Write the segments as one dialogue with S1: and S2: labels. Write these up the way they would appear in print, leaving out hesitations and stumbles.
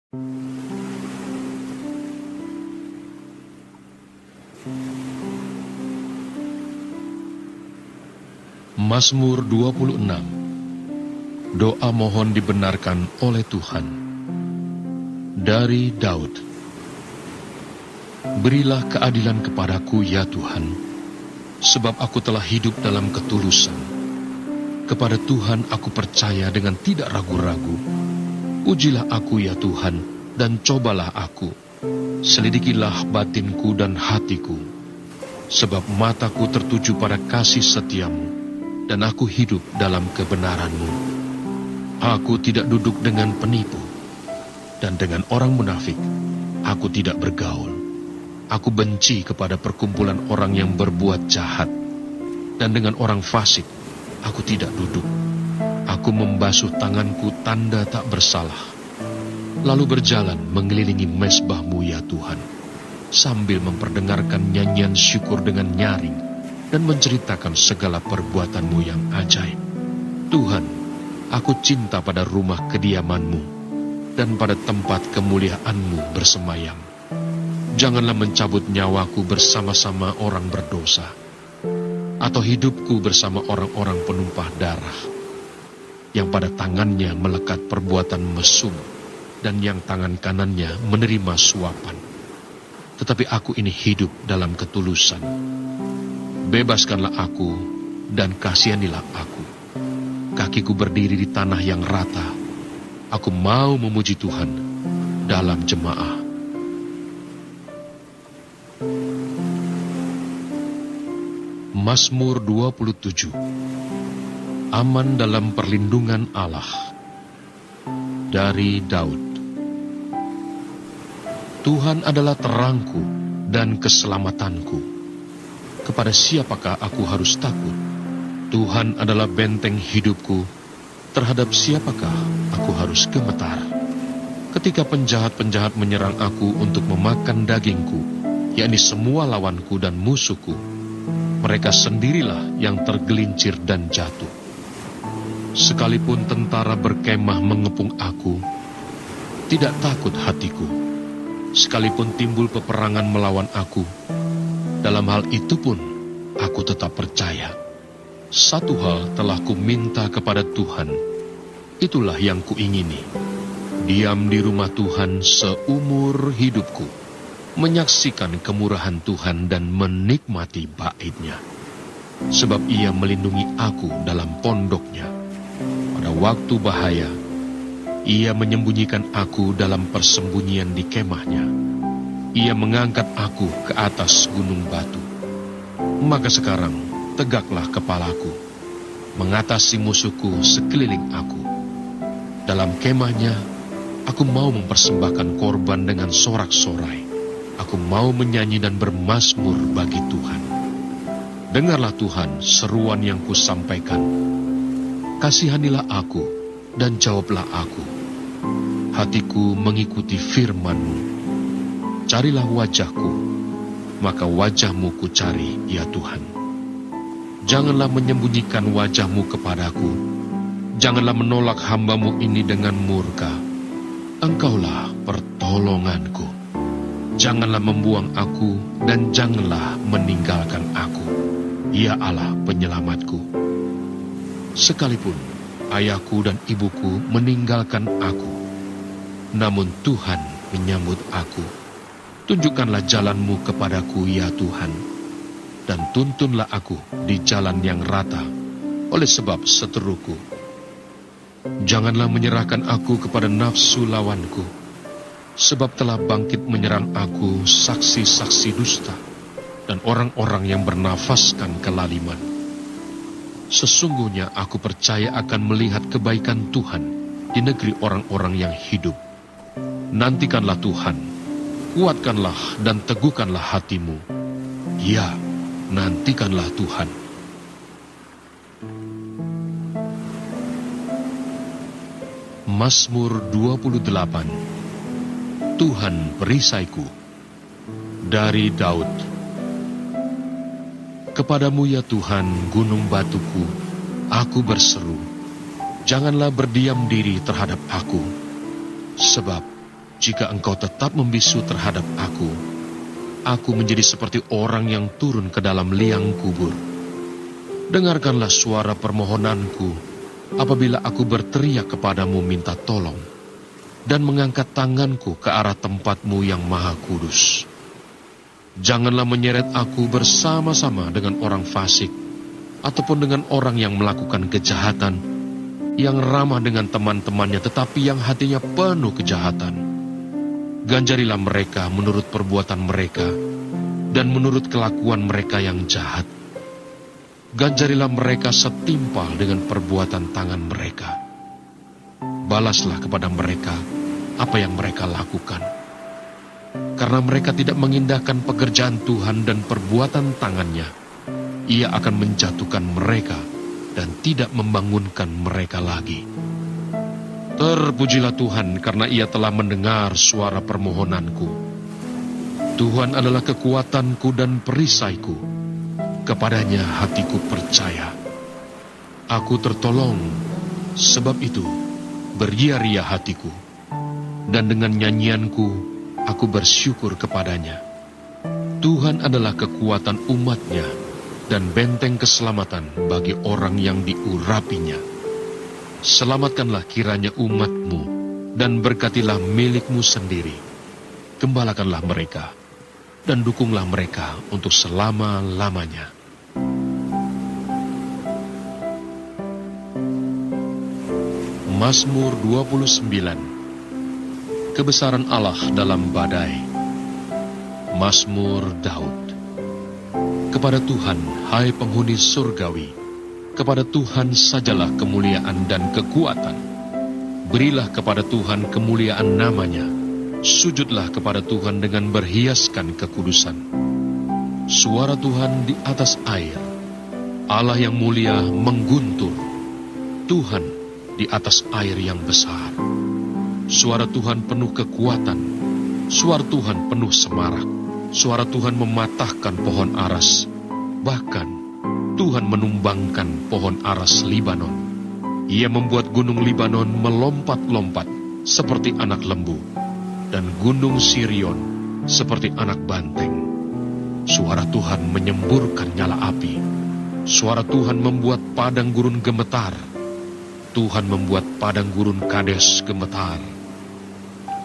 S1: Mazmur 26. Doa mohon dibenarkan oleh Tuhan. Dari Daud. Berilah keadilan kepadaku, ya Tuhan, sebab aku telah hidup dalam ketulusan. Kepada Tuhan aku percaya dengan tidak ragu-ragu. Ujilah aku, ya Tuhan, dan cobalah aku. Selidikilah batinku dan hatiku, sebab mataku tertuju pada kasih setiamu, dan aku hidup dalam kebenaran-Mu. Aku tidak duduk dengan penipu, dan dengan orang munafik aku tidak bergaul. Aku benci kepada perkumpulan orang yang berbuat jahat, dan dengan orang fasik aku tidak duduk. Aku membasuh tanganku tanda tak bersalah, lalu berjalan mengelilingi mezbah-Mu, ya Tuhan, sambil memperdengarkan nyanyian syukur dengan nyaring, dan menceritakan segala perbuatan-Mu yang ajaib. Tuhan, aku cinta pada rumah kediaman-Mu, dan pada tempat kemuliaan-Mu bersemayam. Janganlah mencabut nyawaku bersama-sama orang berdosa, atau hidupku bersama orang-orang penumpah darah, yang pada tangannya melekat perbuatan mesum, dan yang tangan kanannya menerima suapan. Tetapi aku ini hidup dalam ketulusan. Bebaskanlah aku, dan kasihanilah aku. Kakiku berdiri di tanah yang rata. Aku mau memuji Tuhan dalam jemaah. Mazmur 27. Aman dalam perlindungan Allah. Dari Daud. Tuhan adalah terangku dan keselamatanku. Kepada siapakah aku harus takut? Tuhan adalah benteng hidupku. Terhadap siapakah aku harus gemetar? Ketika penjahat-penjahat menyerang aku untuk memakan dagingku, yakni semua lawanku dan musuhku, mereka sendirilah yang tergelincir dan jatuh. Sekalipun tentara berkemah mengepung aku, tidak takut hatiku. Sekalipun timbul peperangan melawan aku, dalam hal itu pun aku tetap percaya. Satu hal telah ku minta kepada Tuhan, itulah yang kuingini: diam di rumah Tuhan seumur hidupku, menyaksikan kemurahan Tuhan dan menikmati bait-Nya. Sebab Ia melindungi aku dalam pondok-Nya. Pada waktu bahaya, Ia menyembunyikan aku dalam persembunyian di kemah-Nya. Ia mengangkat aku ke atas gunung batu. Maka sekarang tegaklah kepalaku, mengatasi musuhku sekeliling aku. Dalam kemah-Nya, aku mau mempersembahkan korban dengan sorak-sorai. Aku mau menyanyi dan bermazmur bagi Tuhan. Dengarlah Tuhan seruan yang kusampaikan. Kasihanilah aku dan jawablah aku. Hatiku mengikuti firman-Mu. Carilah wajah-Ku, maka wajah-Mu ku cari, ya Tuhan. Janganlah menyembunyikan wajah-Mu kepadaku. Janganlah menolak hamba-Mu ini dengan murka. Engkaulah pertolonganku. Janganlah membuang aku, dan janganlah meninggalkan aku, ya Allah penyelamatku. Sekalipun ayahku dan ibuku meninggalkan aku, namun Tuhan menyambut aku. Tunjukkanlah jalan-Mu kepadaku, ya Tuhan, dan tuntunlah aku di jalan yang rata oleh sebab seteruku. Janganlah menyerahkan aku kepada nafsu lawanku, sebab telah bangkit menyerang aku saksi-saksi dusta dan orang-orang yang bernafaskan kelaliman. Sesungguhnya aku percaya akan melihat kebaikan Tuhan di negeri orang-orang yang hidup. Nantikanlah Tuhan, kuatkanlah dan teguhkanlah hatimu. Ya, nantikanlah Tuhan. Mazmur 28. Tuhan perisaiku. Dari Daud. Kepadamu, ya Tuhan, gunung batuku, aku berseru. Janganlah berdiam diri terhadap aku, sebab Jika Engkau tetap membisu terhadap aku menjadi seperti orang yang turun ke dalam liang kubur. Dengarkanlah suara permohonanku apabila aku berteriak kepadamu minta tolong, dan mengangkat tanganku ke arah tempat-Mu yang maha kudus. Janganlah menyeret aku bersama-sama dengan orang fasik, ataupun dengan orang yang melakukan kejahatan, yang ramah dengan teman-temannya tetapi yang hatinya penuh kejahatan. Ganjarilah mereka menurut perbuatan mereka, dan menurut kelakuan mereka yang jahat. Ganjarilah mereka setimpal dengan perbuatan tangan mereka. Balaslah kepada mereka apa yang mereka lakukan. Karena mereka tidak mengindahkan pekerjaan Tuhan dan perbuatan tangannya, Ia akan menjatuhkan mereka dan tidak membangunkan mereka lagi. Terpujilah Tuhan karena Ia telah mendengar suara permohonanku. Tuhan adalah kekuatanku dan perisaiku. Kepadanya hatiku percaya. Aku tertolong, sebab itu beria-ria hatiku. Dan dengan nyanyianku, aku bersyukur kepadanya. Tuhan adalah kekuatan umat-Nya dan benteng keselamatan bagi orang yang diurapinya. Selamatkanlah kiranya umat-Mu dan berkatilah milik-Mu sendiri. Gembalakanlah mereka dan dukunglah mereka untuk selama-lamanya. Mazmur 29. Kebesaran Allah dalam badai. Mazmur Daud. Kepada Tuhan, hai penghuni surgawi, kepada Tuhan sajalah kemuliaan dan kekuatan. Berilah kepada Tuhan kemuliaan namanya, sujudlah kepada Tuhan dengan berhiaskan kekudusan. Suara Tuhan di atas air, Allah yang mulia mengguntur, Tuhan di atas air yang besar. Suara Tuhan penuh kekuatan, suara Tuhan penuh semarak, suara Tuhan mematahkan pohon aras, bahkan Tuhan menumbangkan pohon aras Libanon. Ia membuat gunung Libanon melompat-lompat seperti anak lembu, dan gunung Sirion seperti anak banteng. Suara Tuhan menyemburkan nyala api, suara Tuhan membuat padang gurun gemetar. Tuhan membuat padang gurun Kades gemetar.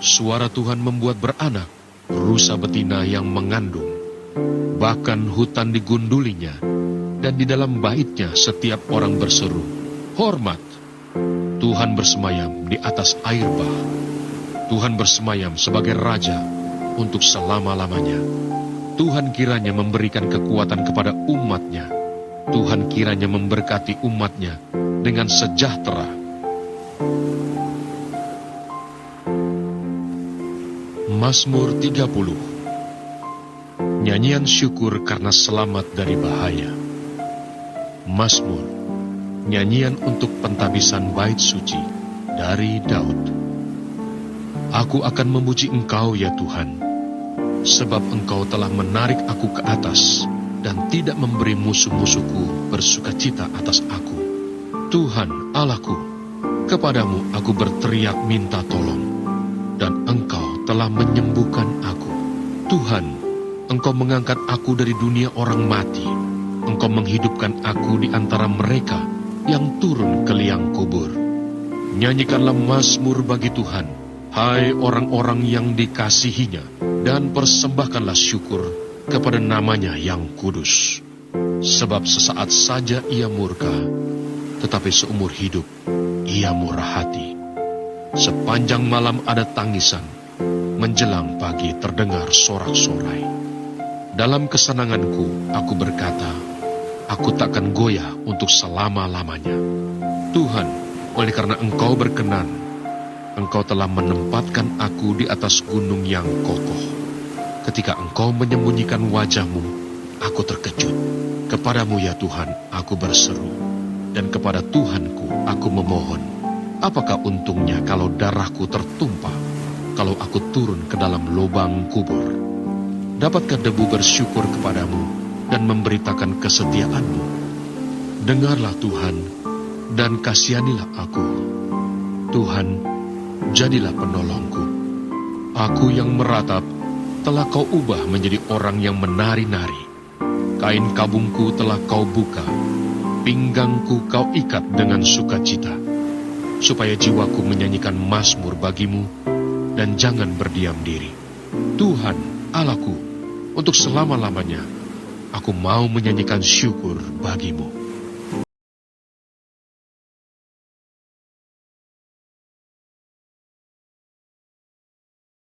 S1: Suara Tuhan membuat beranak rusa betina yang mengandung. Bahkan hutan digundulinya, dan di dalam baitnya setiap orang berseru, hormat. Tuhan bersemayam di atas air bah. Tuhan bersemayam sebagai Raja untuk selama-lamanya. Tuhan kiranya memberikan kekuatan kepada umat-Nya. Tuhan kiranya memberkati umat-Nya dengan sejahtera. Mazmur 30. Nyanyian syukur karena selamat dari bahaya. Mazmur, nyanyian untuk pentabisan bait suci dari Daud. Aku akan memuji Engkau ya Tuhan, sebab Engkau telah menarik aku ke atas dan tidak memberi musuh-musuhku bersukacita atas aku. Tuhan Allahku, kepadamu aku berteriak minta tolong, dan Engkau telah menyembuhkan aku. Tuhan, Engkau mengangkat aku dari dunia orang mati. Engkau menghidupkan aku di antara mereka yang turun ke liang kubur. Nyanyikanlah mazmur bagi Tuhan, hai orang-orang yang dikasihinya, dan persembahkanlah syukur kepada namanya yang kudus. Sebab sesaat saja ia murka, tetapi seumur hidup ia murah hati. Sepanjang malam ada tangisan, menjelang pagi terdengar sorak-sorai. Dalam kesenanganku aku berkata, aku takkan goyah untuk selama-lamanya. Tuhan, oleh karena Engkau berkenan, Engkau telah menempatkan aku di atas gunung yang kokoh. Ketika Engkau menyembunyikan wajah-Mu, aku terkejut. Kepadamu ya Tuhan, aku berseru, dan kepada Tuhanku aku memohon. Apakah untungnya kalau darahku tertumpah, kalau aku turun ke dalam lubang kubur? Dapatkah debu bersyukur kepadamu dan memberitakan kesetiaan-Mu? Dengarlah Tuhan, dan kasihanilah aku. Tuhan, jadilah penolongku. Aku yang meratap telah kau ubah menjadi orang yang menari-nari. Kain kabungku telah kau buka, pinggangku kau ikat dengan sukacita, supaya jiwaku menyanyikan mazmur bagimu dan jangan berdiam diri. Tuhan Allahku, untuk selama-lamanya aku mau menyanyikan syukur bagimu.